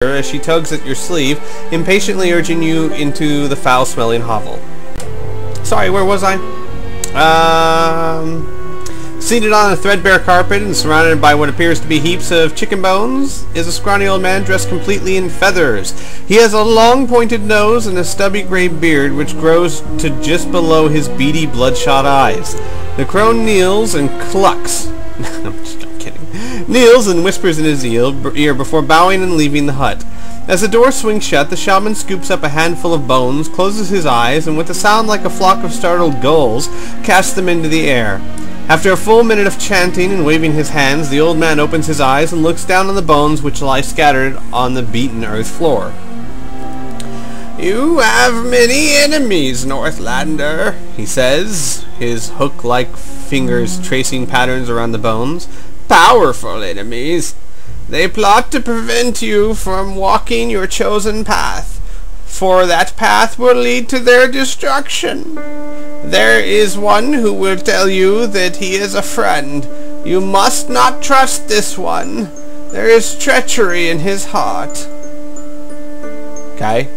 as she tugs at your sleeve, impatiently urging you into the foul-smelling hovel. Sorry, where was I? Seated on a threadbare carpet and surrounded by what appears to be heaps of chicken bones is a scrawny old man dressed completely in feathers. He has a long pointed nose and a stubby gray beard which grows to just below his beady bloodshot eyes. The crone kneels and clucks. I'm kidding. Kneels and whispers in his ear before bowing and leaving the hut. As the door swings shut, the shaman scoops up a handful of bones, closes his eyes, and with a sound like a flock of startled gulls, casts them into the air. After a full minute of chanting and waving his hands, the old man opens his eyes and looks down on the bones which lie scattered on the beaten earth floor. "You have many enemies, Northlander," he says, his hook-like fingers tracing patterns around the bones. "Powerful enemies. They plot to prevent you from walking your chosen path, for that path will lead to their destruction. There is one who will tell you that he is a friend. You must not trust this one. There is treachery in his heart." Okay.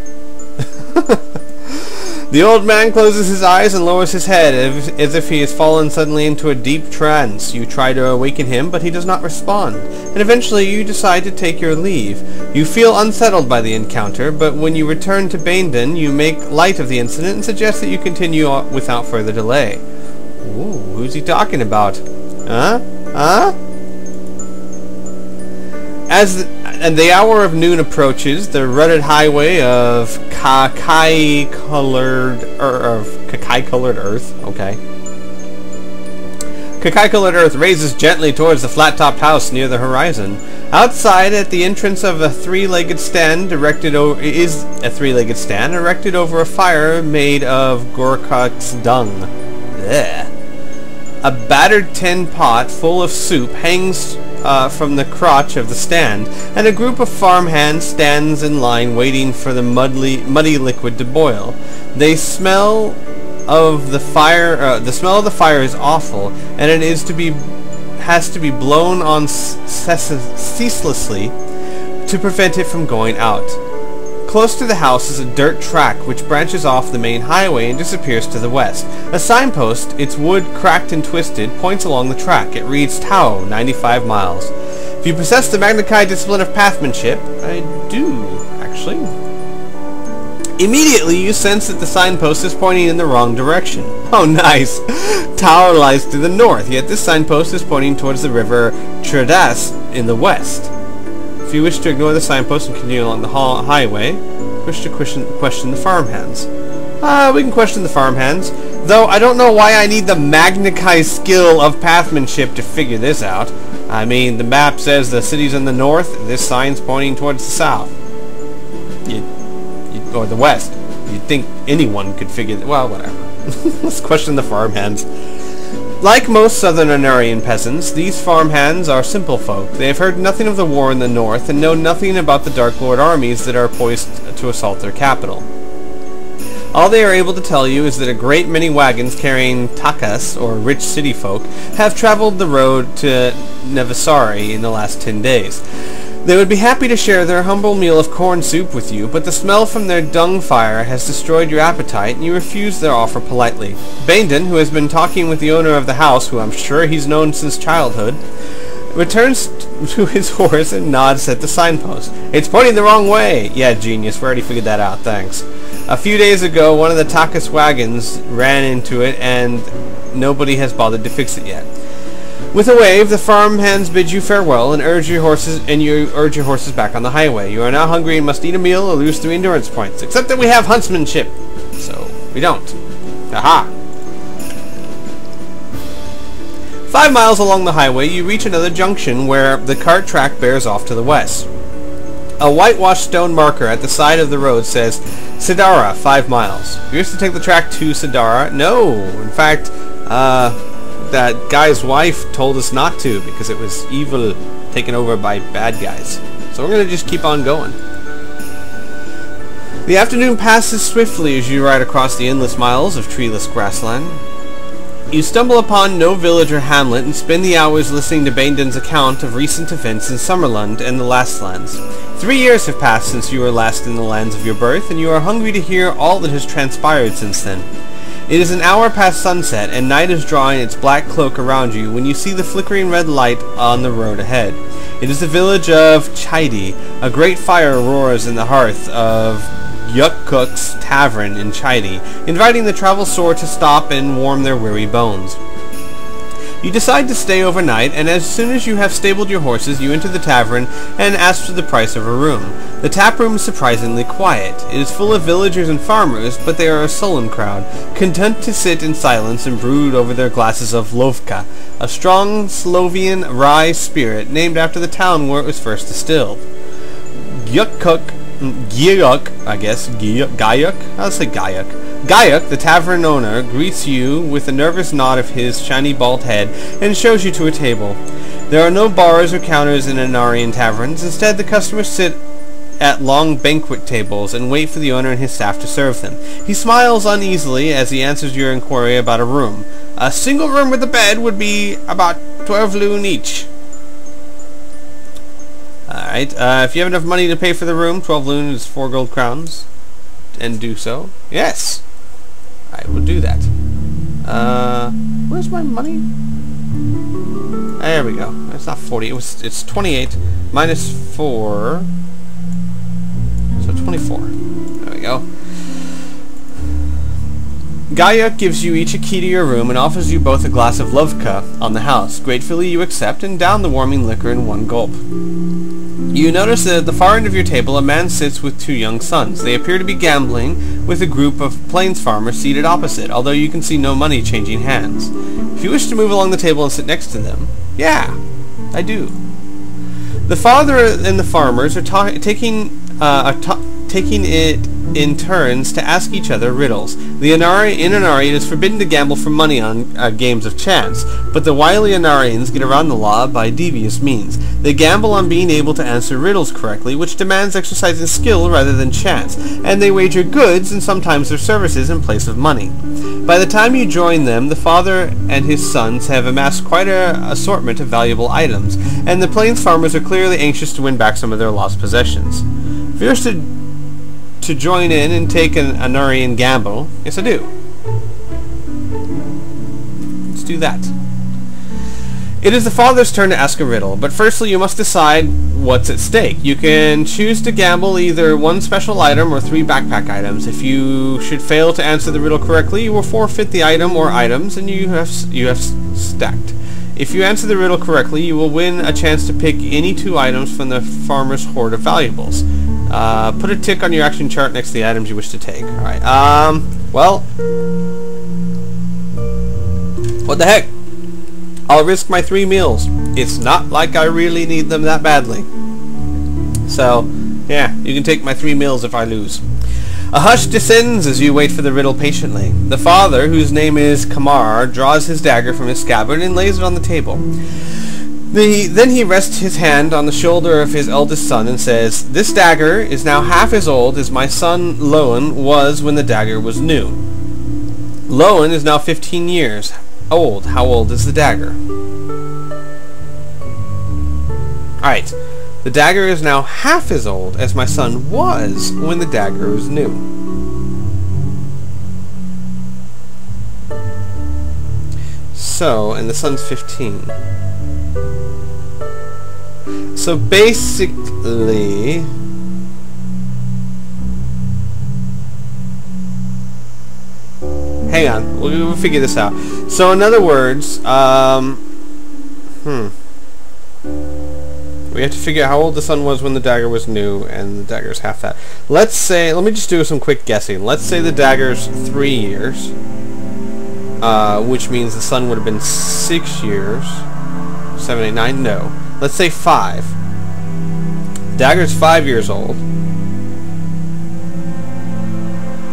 The old man closes his eyes and lowers his head as if he has fallen suddenly into a deep trance. You try to awaken him, but he does not respond, and eventually you decide to take your leave. You feel unsettled by the encounter, but when you return to Baindon, you make light of the incident and suggest that you continue without further delay. Ooh, who's he talking about? Huh? As the hour of noon approaches, the rutted highway of Kakai-colored earth, okay. Kakai-colored earth raises gently towards the flat-topped house near the horizon. Outside, at the entrance of a three-legged stand erected over a fire made of Gorkak's dung. Blech. A battered tin pot full of soup hangs from the crotch of the stand, and a group of farmhands stands in line waiting for the muddy liquid to boil. The smell of the fire is awful, and it has to be blown on ceaselessly to prevent it from going out. Close to the house is a dirt track which branches off the main highway and disappears to the west. A signpost, its wood cracked and twisted, points along the track. It reads Tau, 95 miles. If you possess the Magna Chi discipline of pathmanship, I do, actually. Immediately you sense that the signpost is pointing in the wrong direction. Oh, nice! Tau lies to the north, yet this signpost is pointing towards the river Tredas in the west. If you wish to ignore the signpost and continue along the highway, wish to question the farmhands. We can question the farmhands, though I don't know why I need the Magna Chi skill of pathmanship to figure this out. I mean, the map says the city's in the north, this sign's pointing towards the south. Or the west. You'd think anyone could figure that. Well, whatever. Let's question the farmhands. Like most southern Anarian peasants, these farmhands are simple folk. They have heard nothing of the war in the north and know nothing about the Dark Lord armies that are poised to assault their capital. All they are able to tell you is that a great many wagons carrying takas, or rich city folk, have traveled the road to Nevisari in the last 10 days. They would be happy to share their humble meal of corn soup with you, but the smell from their dung fire has destroyed your appetite, and you refuse their offer politely. Baindon, who has been talking with the owner of the house, who I'm sure he's known since childhood, returns to his horse and nods at the signpost. "It's pointing the wrong way!" "Yeah, genius, we already figured that out, thanks." "A few days ago, one of the Takas wagons ran into it, and nobody has bothered to fix it yet." With a wave, the farmhands bid you farewell and urge your horses back on the highway. You are now hungry and must eat a meal or lose 3 endurance points. Except that we have huntsmanship, so we don't. Aha! 5 miles along the highway, you reach another junction where the cart track bears off to the west. A whitewashed stone marker at the side of the road says, Sidara, 5 miles. You used to take the track to Sidara? No! In fact, that guy's wife told us not to because it was evil taken over by bad guys. So we're going to just keep on going. The afternoon passes swiftly as you ride across the endless miles of treeless grassland. You stumble upon no village or hamlet and spend the hours listening to Baindon's account of recent events in Summerland and the Lastlands. 3 years have passed since you were last in the lands of your birth, and you are hungry to hear all that has transpired since then. It is an hour past sunset, and night is drawing its black cloak around you when you see the flickering red light on the road ahead. It is the village of Chaidi. A great fire roars in the hearth of Yukuk's tavern in Chaidi, inviting the travel sore to stop and warm their weary bones. You decide to stay overnight, and as soon as you have stabled your horses, you enter the tavern and ask for the price of a room. The tap room is surprisingly quiet. It is full of villagers and farmers, but they are a sullen crowd, content to sit in silence and brood over their glasses of lovka, a strong Slovian rye spirit named after the town where it was first distilled. Gayuk, I guess, Gayuk? I'll say Gayuk. Gayuk, the tavern owner, greets you with a nervous nod of his shiny bald head and shows you to a table. There are no bars or counters in Anarian taverns. Instead, the customers sit at long banquet tables and wait for the owner and his staff to serve them. He smiles uneasily as he answers your inquiry about a room. A single room with a bed would be about 12 loon each. Alright, if you have enough money to pay for the room, 12 loon is 4 gold crowns. And do so. Yes! I will do that. Where's my money? There we go. It's not 40. It's 28 minus 4. So 24. There we go. Gaia gives you each a key to your room and offers you both a glass of lovka on the house. Gratefully you accept and down the warming liquor in one gulp. You notice that at the far end of your table a man sits with 2 young sons. They appear to be gambling with a group of plains farmers seated opposite, although you can see no money changing hands. If you wish to move along the table and sit next to them, yeah, I do. The father and the farmers are taking it in turns to ask each other riddles. In Anari it is forbidden to gamble for money on games of chance, but the wily Anarians get around the law by devious means. They gamble on being able to answer riddles correctly, which demands exercising skill rather than chance, and they wager goods and sometimes their services in place of money. By the time you join them, the father and his sons have amassed quite an assortment of valuable items, and the plains farmers are clearly anxious to win back some of their lost possessions. If you wish to join in and take an Anarian gamble, yes I do. Let's do that. It is the father's turn to ask a riddle, but firstly you must decide what's at stake. You can choose to gamble either 1 special item or 3 backpack items. If you should fail to answer the riddle correctly, you will forfeit the item or items and you have stacked. If you answer the riddle correctly, you will win a chance to pick any 2 items from the farmer's hoard of valuables. Put a tick on your action chart next to the items you wish to take. Alright, well, what the heck? I'll risk my 3 meals. It's not like I really need them that badly. So, yeah, you can take my 3 meals if I lose. A hush descends as you wait for the riddle patiently. The father, whose name is Kamar, draws his dagger from his scabbard and lays it on the table. Then he rests his hand on the shoulder of his eldest son and says, "This dagger is now half as old as my son Loan was when the dagger was new. Loan is now 15 years old. How old is the dagger?" Alright. The dagger is now half as old as my son was when the dagger was new. So, and the son's 15. So basically, hang on, we'll figure this out. So in other words, we have to figure out how old the son was when the dagger was new, and the dagger's half that. Let's say, let me just do some quick guessing. Let's say the dagger's 3 years, which means the son would have been 6 years. 7, 8, 9, no. Let's say 5. The dagger's 5 years old,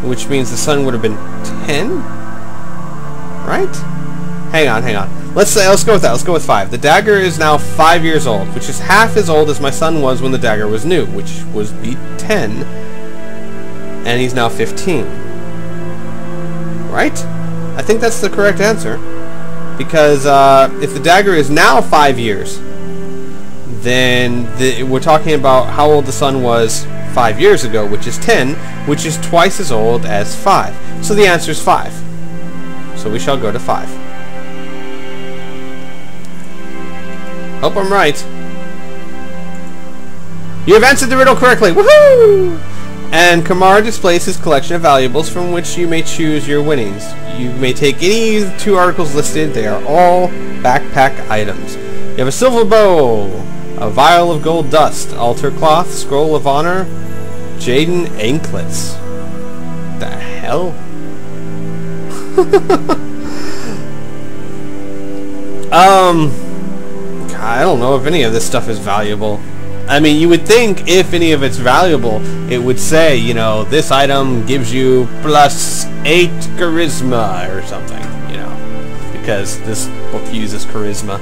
which means the son would have been 10? Right? Hang on. Let's go with that. Let's go with 5. The dagger is now 5 years old, which is half as old as my son was when the dagger was new, which was 10, and he's now 15. Right? I think that's the correct answer, because if the dagger is now 5 years, then we're talking about how old the sun was 5 years ago, which is 10, which is twice as old as 5. So the answer is 5. So we shall go to 5. Hope I'm right. You have answered the riddle correctly. Woohoo! And Kamar displays his collection of valuables from which you may choose your winnings. You may take any of the 2 articles listed. They are all backpack items. You have a silver bow, a vial of gold dust, altar cloth, scroll of honor, Jaden anklets. The hell? I don't know if any of this stuff is valuable. I mean, you would think if any of it's valuable, it would say, you know, this item gives you +8 charisma or something, you know, because this book uses charisma.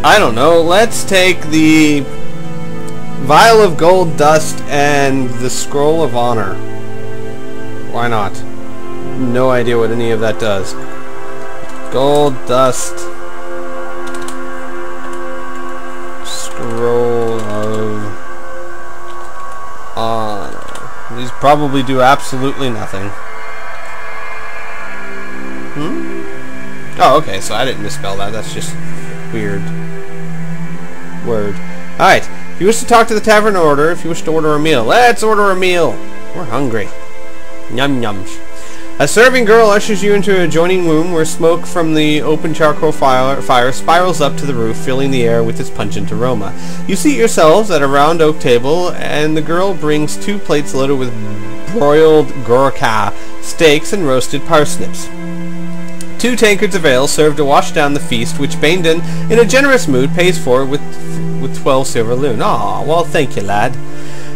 I don't know. Let's take the vial of gold dust and the scroll of honor. Why not? No idea what any of that does. Gold dust. Scroll of honor. These probably do absolutely nothing. Oh, okay, so I didn't misspell that. That's just weird. Word. Alright, if you wish to talk to the tavern order, if you wish to order a meal, let's order a meal. We're hungry. Yum yums. A serving girl ushers you into an adjoining room where smoke from the open charcoal fire spirals up to the roof, filling the air with its pungent aroma. You seat yourselves at a round oak table, and the girl brings 2 plates loaded with broiled gorka, steaks, and roasted parsnips. 2 tankards of ale serve to wash down the feast, which Baindon, in a generous mood, pays for with 12 silver loon. Aw, well, thank you, lad.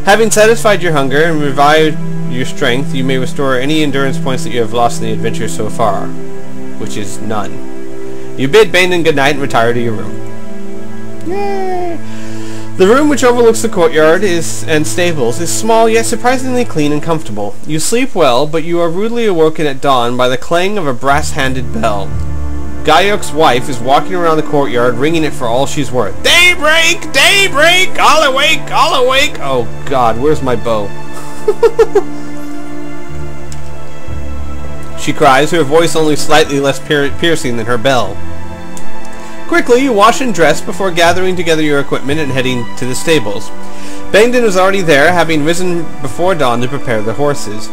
Having satisfied your hunger and revived your strength, you may restore any endurance points that you have lost in the adventure so far, which is none. You bid Baindon good night and retire to your room. Yay! The room, which overlooks the courtyard and stables, is small yet surprisingly clean and comfortable. You sleep well, but you are rudely awoken at dawn by the clang of a brass-handed bell. Gayok's wife is walking around the courtyard, ringing it for all she's worth. Daybreak! Daybreak! All awake! All awake! Oh God, where's my bow? She cries, her voice only slightly less piercing than her bell. Quickly, you wash and dress before gathering together your equipment and heading to the stables. Baindon is already there, having risen before dawn to prepare the horses.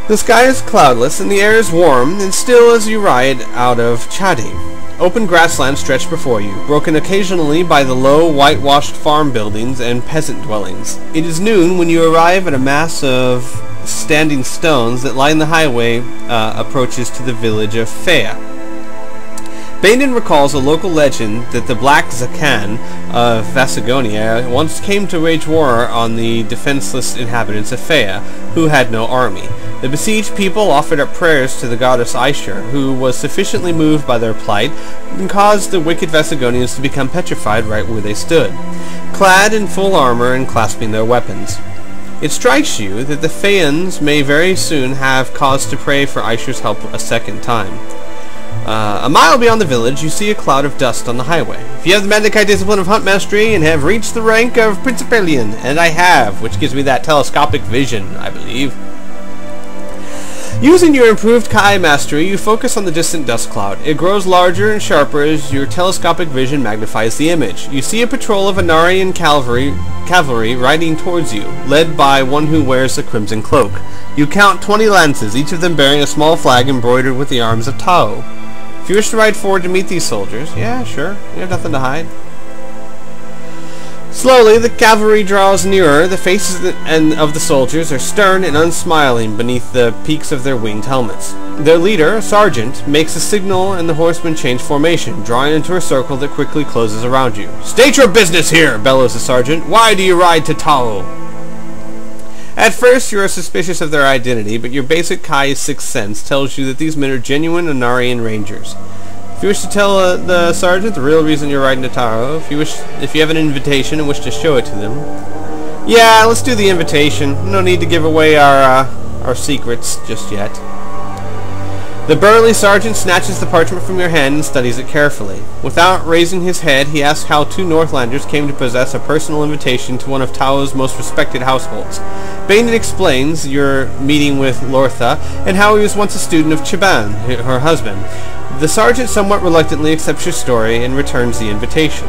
The sky is cloudless, and the air is warm and still as you ride out of Chadi. Open grasslands stretch before you, broken occasionally by the low, whitewashed farm buildings and peasant dwellings. It is noon when you arrive at a mass of standing stones that line the highway approaches to the village of Fea. Baindon recalls a local legend that the Black Zakan of Vasagonia once came to wage war on the defenseless inhabitants of Fea, who had no army. The besieged people offered up prayers to the goddess Aishur, who was sufficiently moved by their plight and caused the wicked Vasagonians to become petrified right where they stood, clad in full armor and clasping their weapons. It strikes you that the Feans may very soon have cause to pray for Aishur's help a second time. A mile beyond the village, you see a cloud of dust on the highway. If you have the Mandakite discipline of hunt mastery and have reached the rank of Principalian, and I have, which gives me that telescopic vision, I believe. Using your improved Kai mastery, you focus on the distant dust cloud. It grows larger and sharper as your telescopic vision magnifies the image. You see a patrol of Anarian cavalry riding towards you, led by one who wears a crimson cloak. You count 20 lances, each of them bearing a small flag embroidered with the arms of Tao. If you wish to ride forward to meet these soldiers, yeah, sure, you have nothing to hide. Slowly, the cavalry draws nearer. The faces of the soldiers are stern and unsmiling beneath the peaks of their winged helmets. Their leader, a sergeant, makes a signal and the horsemen change formation, drawing into a circle that quickly closes around you. "State your business here!" bellows the sergeant. "Why do you ride to Tao?" At first, you are suspicious of their identity, but your basic Kai sixth sense tells you that these men are genuine Anarian rangers. If you wish to tell the sergeant the real reason you're riding to Taro, if you have an invitation and wish to show it to them. Yeah, let's do the invitation. No need to give away our secrets just yet. The burly sergeant snatches the parchment from your hand and studies it carefully. Without raising his head, he asks how two Northlanders came to possess a personal invitation to one of Tao's most respected households. Bainin explains your meeting with Lortha and how he was once a student of Chiban, her husband. The sergeant somewhat reluctantly accepts your story and returns the invitation.